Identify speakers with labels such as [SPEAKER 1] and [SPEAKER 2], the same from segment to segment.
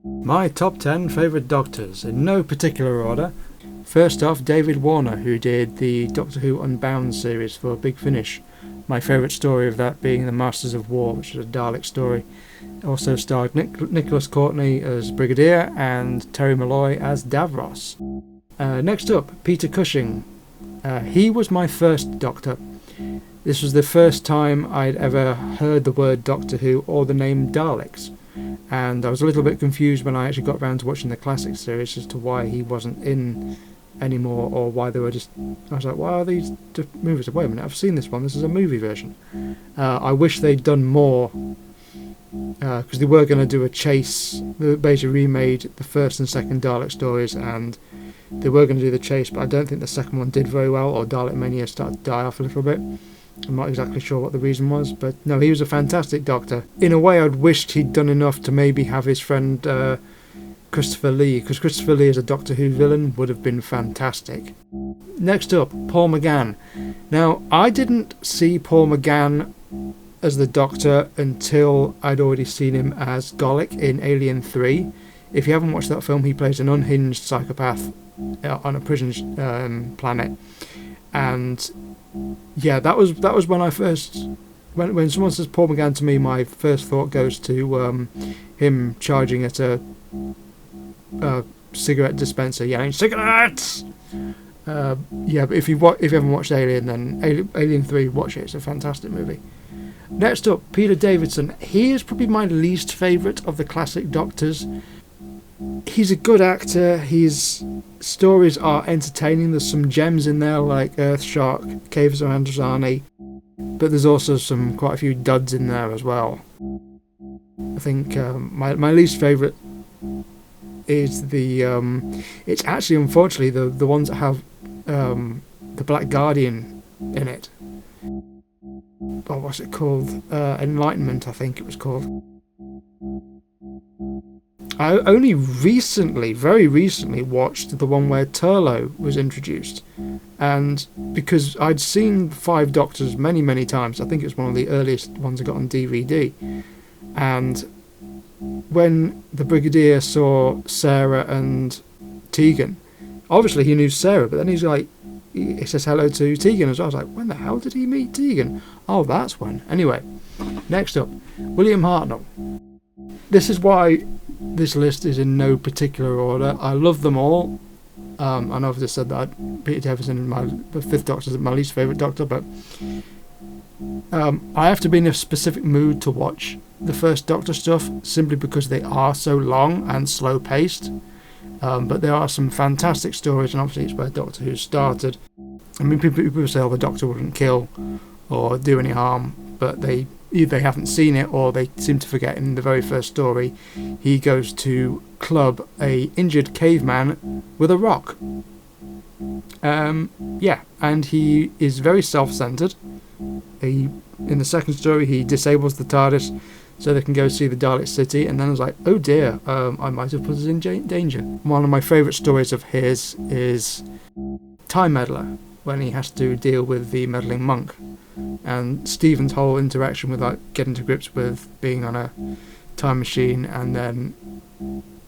[SPEAKER 1] My top 10 favourite Doctors, in no particular order. First off, David Warner, who did the Doctor Who Unbound series for Big Finish. My favourite story of that being The Masters of War, which is a Dalek story. Also starred Nicholas Courtney as Brigadier and Terry Malloy as Davros. Next up, Peter Cushing. He was my first Doctor. This was the first time I'd ever heard the word Doctor Who or the name Daleks. And I was a little bit confused when I actually got around to watching the classic series as to why he wasn't in anymore, or why they were just... I was like, why are these movies? Wait a minute, I've seen this one, this is a movie version. I wish they'd done more, because they were going to do a chase. They basically remade the first and second Dalek stories, and they were going to do the chase, but I don't think the second one did very well, or Dalek Mania started to die off a little bit. I'm not exactly sure what the reason was, but no, he was a fantastic Doctor. In a way, I'd wished he'd done enough to maybe have his friend Christopher Lee, because Christopher Lee as a Doctor Who villain would have been fantastic. Next up, Paul McGann. Now, I didn't see Paul McGann as the Doctor until I'd already seen him as Golic in Alien 3. If you haven't watched that film, he plays an unhinged psychopath on a prison planet. And yeah, that was when I first... When someone says Paul McGann to me, my first thought goes to him charging at a cigarette dispenser, yelling, "Cigarettes!" Yeah, but if you haven't watched Alien, then Alien 3, watch it. It's a fantastic movie. Next up, Peter Davison. He is probably my least favourite of the classic Doctors. He's a good actor. His stories are entertaining. There's some gems in there like Earthshark, Caves of Androzani, but there's also quite a few duds in there as well. I think my least favourite is it's actually, unfortunately, the ones that have the Black Guardian in it. Oh, what's it called? Enlightenment, I think it was called. I only very recently watched the one where Turlough was introduced, and because I'd seen Five Doctors many times, I think it was one of the earliest ones I got on DVD, and when the Brigadier saw Sarah and Tegan, obviously he knew Sarah, but then he's like, he says hello to Tegan as well. I was like, when the hell did he meet Tegan? Oh, that's when. Anyway, next up, William Hartnell. This is why this list is in no particular order. I love them all. I know I've just said that Peter Davison, the Fifth Doctor, is my least favourite Doctor, but I have to be in a specific mood to watch the First Doctor stuff, simply because they are so long and slow paced. But there are some fantastic stories, and obviously it's where Doctor Who started. I mean, people say, oh, the Doctor wouldn't kill or do any harm, but they either haven't seen it or they seem to forget. In the very first story, he goes to club a injured caveman with a rock. Yeah, and he is very self-centered. In the second story, he disables the TARDIS so they can go see the Dalek City, and then I was like, oh dear, I might have put us in danger. One of my favourite stories of his is Time Meddler, when he has to deal with the meddling monk. And Stephen's whole interaction with getting to grips with being on a time machine and then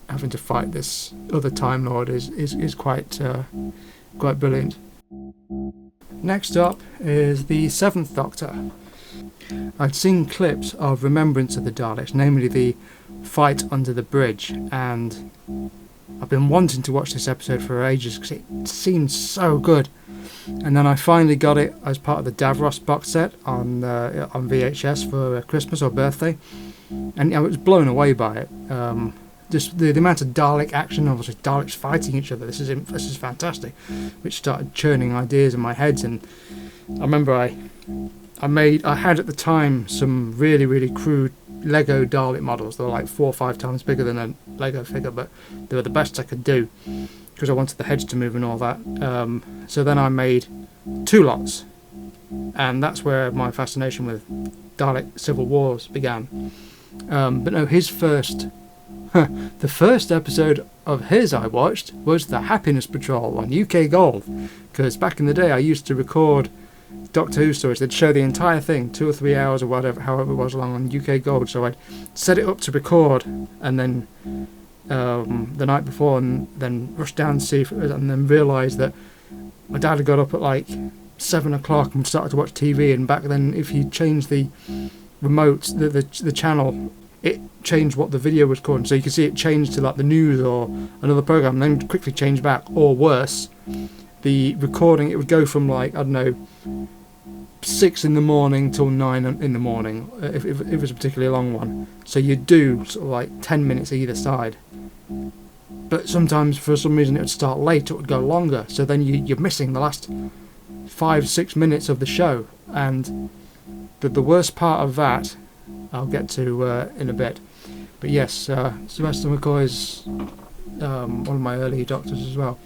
[SPEAKER 1] having to fight this other Time Lord is quite brilliant. Next up is the Seventh Doctor. I'd seen clips of Remembrance of the Daleks, namely the fight under the bridge, and I've been wanting to watch this episode for ages because it seemed so good. And then I finally got it as part of the Davros box set on VHS for Christmas or birthday, and I was blown away by it. Just the amount of Dalek action, obviously Daleks fighting each other. This is fantastic, which started churning ideas in my head. And I remember I had at the time some really crude Lego Dalek models. They were like 4 or 5 times bigger than a Lego figure, but they were the best I could do because I wanted the heads to move and all that. So then I made 2 lots, and that's where my fascination with Dalek Civil Wars began. But no, the first episode of his I watched was The Happiness Patrol on UK Gold, because back in the day I used to record Doctor Who stories. They'd show the entire thing, 2 or 3 hours or whatever, however it was long, on UK Gold. So I'd set it up to record, and then the night before, and then rush down to see and then realise that my dad had got up at like 7 o'clock and started to watch TV. And back then, if you changed the remote, the channel, it changed what the video was called, so you could see it change to like the news or another program, and then quickly change back. Or worse, the recording, it would go from like, I don't know, 6 in the morning till 9 in the morning if it was a particularly long one. So you'd do sort of like 10 minutes either side. But sometimes for some reason it would start late, it would go longer, so then you're missing the last 5-6 minutes of the show. And the worst part of that I'll get to in a bit. But yes, Sylvester McCoy is one of my early Doctors as well.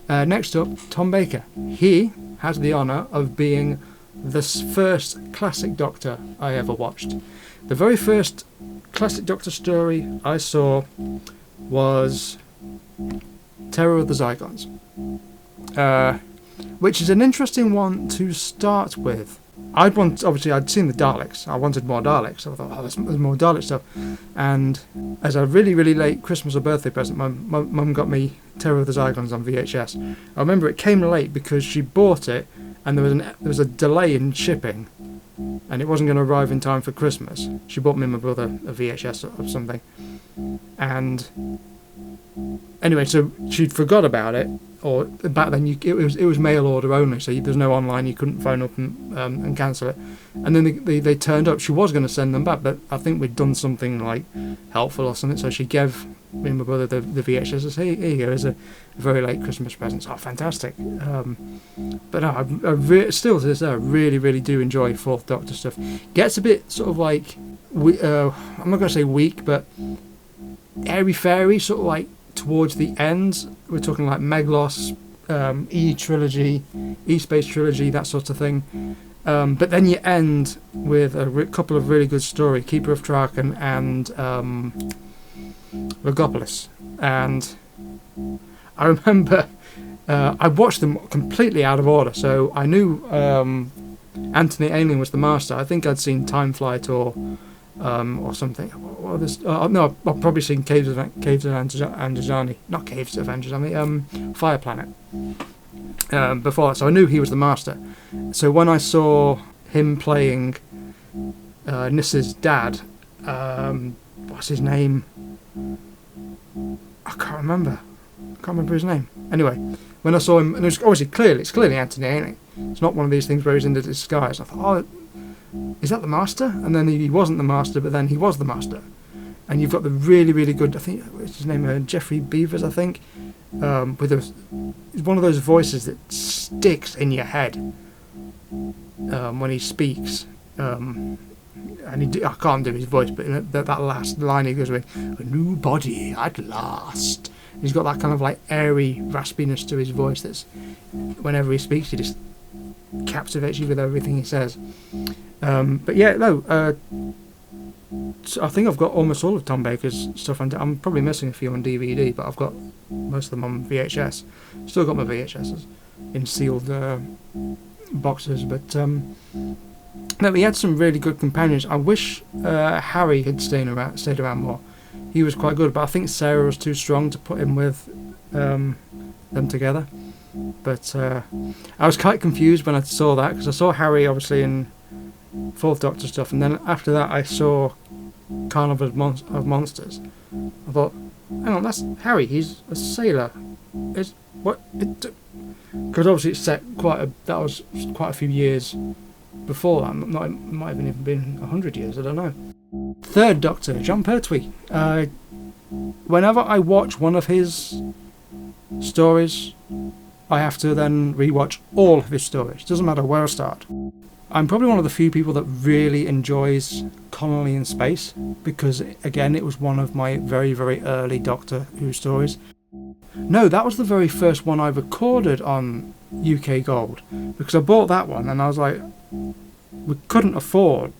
[SPEAKER 1] Next up, Tom Baker. He has the honour of being the first classic Doctor I ever watched. The very first classic Doctor story I saw was Terror of the Zygons, which is an interesting one to start with. Obviously I'd seen the Daleks. I wanted more Daleks. So I thought, there's more Dalek stuff. And as a really, really late Christmas or birthday present, my mum got me Terror of the Zygons on VHS. I remember it came late because she bought it, and there was a delay in shipping, and it wasn't going to arrive in time for Christmas. She bought me and my brother a VHS of something, and anyway, so she'd forgot about it. Or back then, it was mail order only, so there's no online. You couldn't phone up and cancel it. And then they turned up. She was going to send them back, but I think we'd done something like helpful or something. So she gave me and my brother the VHS and said, "Here you go, it's a very late Christmas present." Oh, fantastic! But no, still to this day, I really, really do enjoy Fourth Doctor stuff. Gets a bit sort of like I'm not going to say weak, but airy fairy, sort of like towards the end. We're talking like Meglos, E-Trilogy, E-Space Trilogy, that sort of thing. But then you end with a couple of really good stories, Keeper of Traken and Logopolis. And I remember I watched them completely out of order, so I knew Anthony Ailing was the master. I think I'd seen Time Flight or something. No, I've probably seen Caves of Androzani. Not Caves of Androzani, Fire Planet. Before that, so I knew he was the master. So when I saw him playing Nissa's dad, what's his name? I can't remember his name. Anyway, when I saw him, and it's clearly Anthony Ailing. It's not one of these things where he's in the disguise. I thought, is that the master? And then he wasn't the master, but then he was the master. And you've got the really, really good, I think, what's his name, Geoffrey Beavers, I think, it's one of those voices that sticks in your head when he speaks. And I can't do his voice, but that last line he goes with, "A new body at last." He's got that kind of like airy raspiness to his voice that's, whenever he speaks, he just captivates you with everything he says. But yeah, no, I think I've got almost all of Tom Baker's stuff, and I'm probably missing a few on DVD, but I've got most of them on VHS. Still got my VHSs in sealed boxes, but no, he had some really good companions. I wish Harry had stayed around more. He was quite good, but I think Sarah was too strong to put him with them together. But I was quite confused when I saw that, because I saw Harry obviously in Fourth Doctor stuff, and then after that I saw Carnival of Monsters. I thought, hang on, that's Harry, he's a sailor. Because obviously it's set that was quite a few years before that. It might have even been 100 years, I don't know. Third Doctor, Jon Pertwee. Whenever I watch one of his stories, I have to then rewatch all of his stories. Doesn't matter where I start. I'm probably one of the few people that really enjoys Connolly in Space, because again, it was one of my very, very early Doctor Who stories. No, that was the very first one I recorded on UK Gold, because I bought that one and I was like, we couldn't afford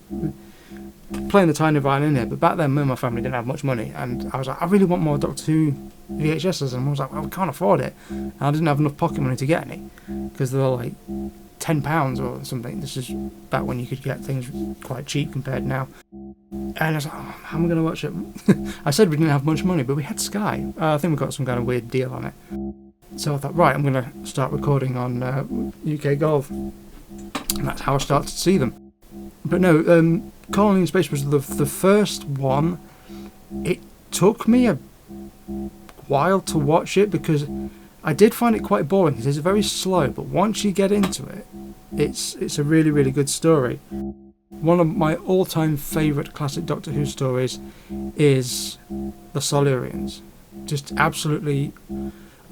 [SPEAKER 1] playing the tiny violin here, but back then me and my family didn't have much money, and I was like, I really want more Doctor Who VHSs, and I was like, well, we can't afford it, and I didn't have enough pocket money to get any, because they were like £10 or something. This is back when you could get things quite cheap compared now. And I was like, oh, how am I going to watch it? I said we didn't have much money, but we had Sky. I think we got some kind of weird deal on it. So I thought, right, I'm going to start recording on UK Golf. And that's how I started to see them. But no, Colony in Space was the first one. It took me a while to watch it because I did find it quite boring because it's very slow, but once you get into it, it's a really, really good story. One of my all-time favourite classic Doctor Who stories is the Silurians. Just absolutely,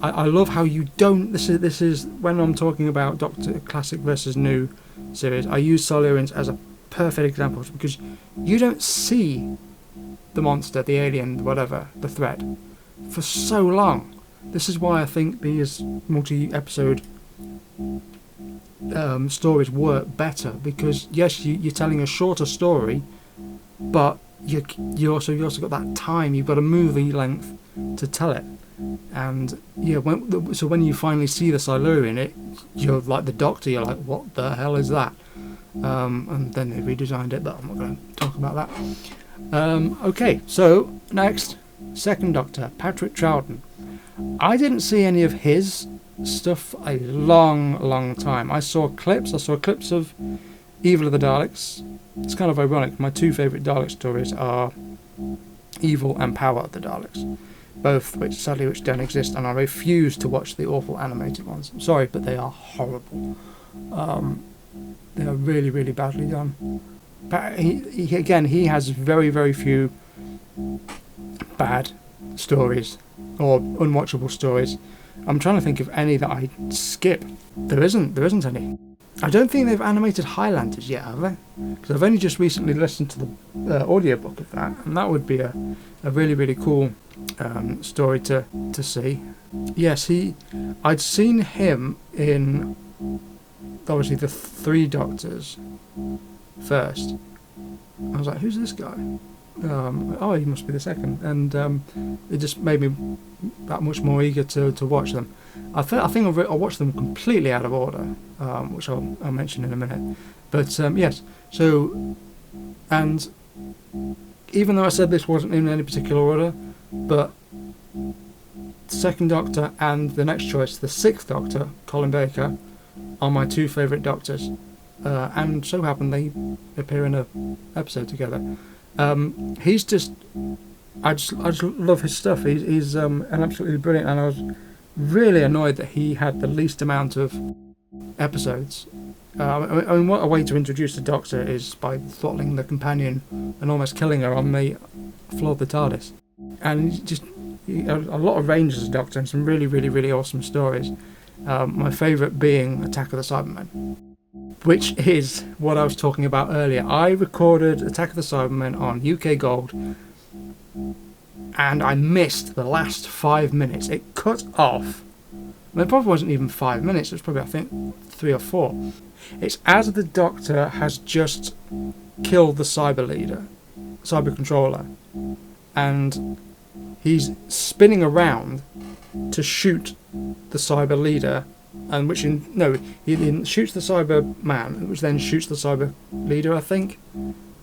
[SPEAKER 1] I love how you don't. This is when I'm talking about Doctor Classic versus New series. I use Silurians as a perfect example because you don't see the monster, the alien, whatever, the threat, for so long. This is why I think these multi-episode stories work better, because yes, you're telling a shorter story, but you also got that time. You've got a movie length to tell it, and yeah, when you finally see the Silurian, you're like the Doctor. You're like, what the hell is that? And then they redesigned it, but I'm not going to talk about that. Okay, so next, second Doctor, Patrick Troughton. I didn't see any of his stuff a long time. I saw clips of Evil of the Daleks. It's kind of ironic. My two favourite Dalek stories are Evil and Power of the Daleks, both which don't exist, and I refuse to watch the awful animated ones. I'm sorry, but they are horrible. They are really, really badly done. But he has very few bad stories or unwatchable stories. I'm trying to think of any that I skip. There isn't any. I don't think they've animated Highlanders yet, have they? Because I've only just recently listened to the audiobook of that, and that would be a really, really cool story to see. Yes, I'd seen him in obviously the Three Doctors first. I was like, who's this guy? Oh, he must be the second, and it just made me that much more eager to watch them. I think I watched them completely out of order, which I'll mention in a minute. But yes, so, and even though I said this wasn't in any particular order, but second Doctor and the next choice, the sixth Doctor, Colin Baker, are my two favourite Doctors, and so happen they appear in an episode together. He's just, I just love his stuff. He's an absolutely brilliant, and I was really annoyed that he had the least amount of episodes. I mean, what a way to introduce the Doctor is by throttling the companion and almost killing her on the floor of the TARDIS. And just a lot of range as a Doctor and some really, really, really awesome stories. My favourite being Attack of the Cybermen, which is what I was talking about earlier. I recorded Attack of the Cybermen on UK Gold, and I missed the last 5 minutes. It cut off. I mean, it probably wasn't even 5 minutes. It was probably, I think, 3 or 4. It's as the Doctor has just killed the cyber controller, and he's spinning around to shoot the cyber leader, and he shoots the cyber man, which then shoots the cyber leader, I think.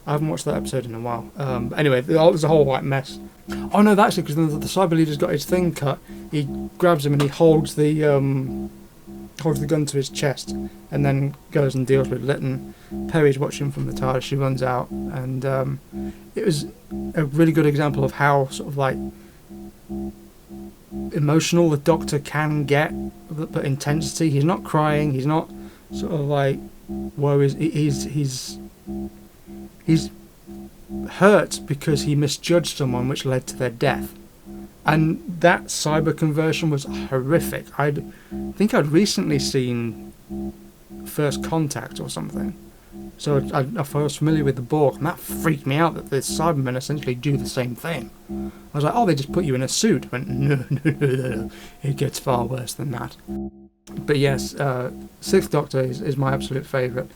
[SPEAKER 1] I haven't watched that episode in a while. Anyway, there's a whole mess. Oh no, that's it, because the cyber leader's got his thing cut. He grabs him and he holds the gun to his chest, and then goes and deals with Lytton. Perry's watching from the TARDIS. She runs out, and it was a really good example of how sort of like emotional the Doctor can get, but intensity. He's not crying. He's not sort of like worries. He's hurt because he misjudged someone, which led to their death. And that cyber conversion was horrific. I think I'd recently seen First Contact or something, so I was familiar with the Borg, and that freaked me out that the Cybermen essentially do the same thing. I was like, oh, they just put you in a suit. I went, no, it gets far worse than that. But yes, Sixth Doctor is my absolute favourite.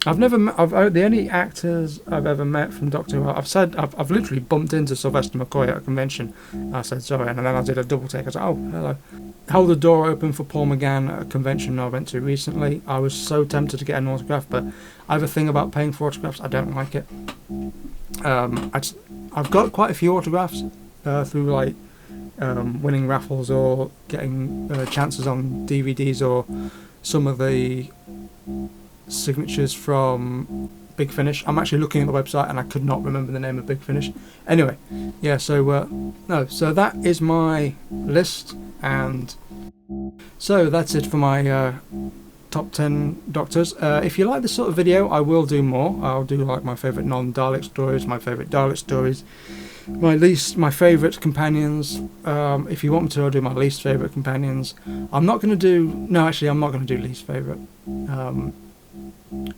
[SPEAKER 1] The only actors I've ever met from Doctor Who, I've literally bumped into Sylvester McCoy at a convention. I said sorry, and then I did a double take. I said, oh, hello. Held the door open for Paul McGann at a convention I went to recently. I was so tempted to get an autograph, but I have a thing about paying for autographs. I don't like it. I've got quite a few autographs through like winning raffles or getting chances on DVDs or some of the signatures from Big Finish. I'm actually looking at the website and I could not remember the name of Big Finish. Anyway, yeah, so that is my list, and so that's it for my top 10 Doctors. If you like this sort of video, I will do more. I'll do like my favourite non-Dalek stories, my favourite Dalek stories, my favourite companions. If you want me to, I'll do my least favourite companions. I'm not going to do least favourite,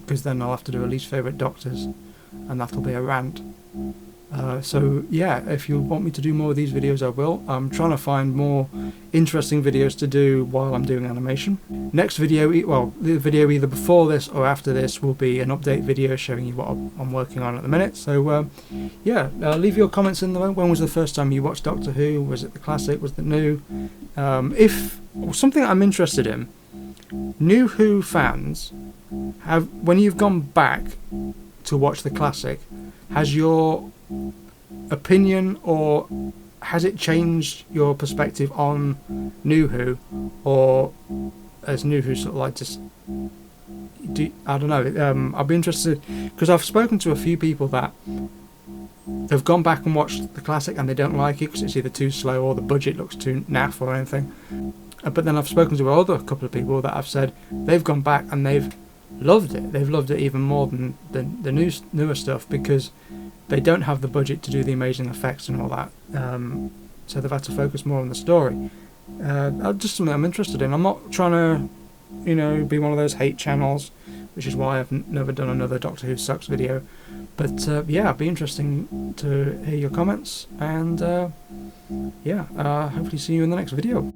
[SPEAKER 1] because then I'll have to do a least favourite Doctors, and that'll be a rant. So yeah, if you want me to do more of these videos, I will. I'm trying to find more interesting videos to do while I'm doing animation. Next video, the video either before this or after this will be an update video showing you what I'm working on at the minute. So yeah, leave your comments in there. When was the first time you watched Doctor Who? Was it the classic? Was it new? If something I'm interested in, New Who fans, when you've gone back to watch the classic, has your opinion or has it changed your perspective on New Who, or as New Who sort of like just I don't know. I'll be interested, because I've spoken to a few people that they've gone back and watched the classic and they don't like it because it's either too slow or the budget looks too naff or anything. But then I've spoken to a couple of people that have said they've gone back and they've loved it. They've loved it even more than the newer stuff, because they don't have the budget to do the amazing effects and all that. So they've had to focus more on the story. Just something I'm interested in. I'm not trying to, be one of those hate channels, which is why I've never done another Doctor Who Sucks video. But yeah, it'd be interesting to hear your comments, and hopefully see you in the next video.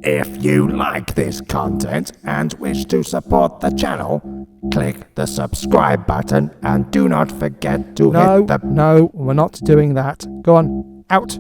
[SPEAKER 2] If you like this content and wish to support the channel, click the subscribe button and do not forget to hit the...
[SPEAKER 1] No, we're not doing that. Go on, out.